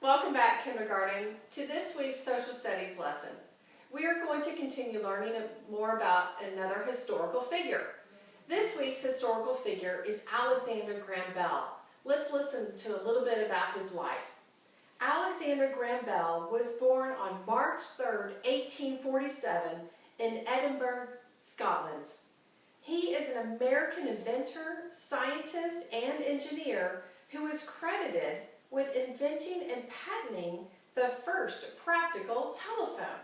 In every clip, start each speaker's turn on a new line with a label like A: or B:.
A: Welcome back, kindergarten, to this week's social studies lesson. We are going to continue learning more about another historical figure. This week's historical figure is Alexander Graham Bell. Let's listen to a little bit about his life. Alexander Graham Bell was born on March 3rd, 1847 in Edinburgh, Scotland. He is an American inventor, scientist, and engineer who is credited with inventing and patenting the first practical telephone.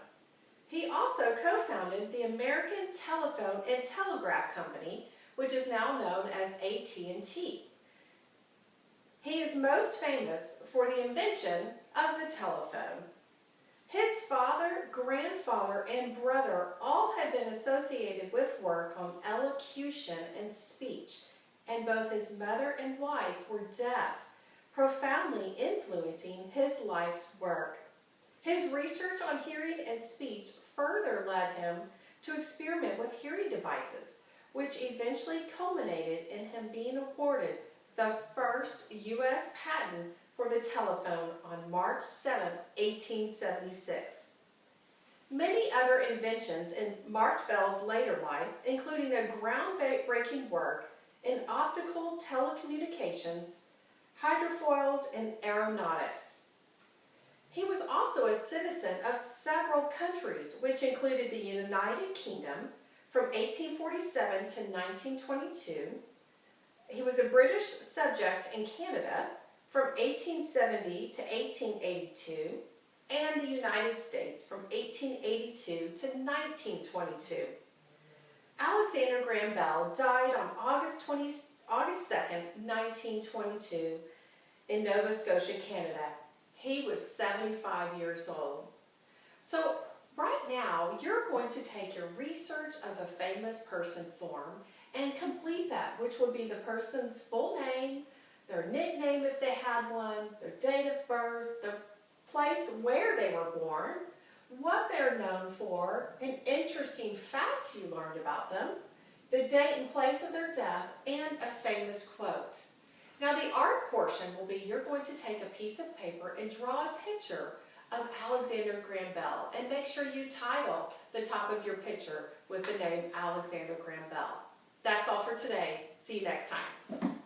A: He also co-founded the American Telephone and Telegraph Company, which is now known as AT&T. He is most famous for the invention of the telephone. His father, grandfather, and brother all had been associated with work on elocution and speech, and both his mother and wife were deaf, profoundly influencing his life's work. His research on hearing and speech further led him to experiment with hearing devices, which eventually culminated in him being awarded the first U.S. patent for the telephone on March 7, 1876. Many other inventions marked Bell's later life, including a groundbreaking work in optical telecommunications, hydrofoils, and aeronautics. He was also a citizen of several countries, which included the United Kingdom from 1847 to 1922. He was a British subject in Canada from 1870 to 1882, and the United States from 1882 to 1922. Alexander Graham Bell died on August 2nd, 1922 in Nova Scotia, Canada. He was 75 years old. So right now, you're going to take your research of a famous person form and complete that, which will be the person's full name, their nickname if they had one, their date of birth, the place where they were born, what they're known for, an interesting fact you learned about them, the date and place of their death, and a famous quote. Now the art portion will be you're going to take a piece of paper and draw a picture of Alexander Graham Bell, and make sure you title the top of your picture with the name Alexander Graham Bell. That's all for today. See you next time.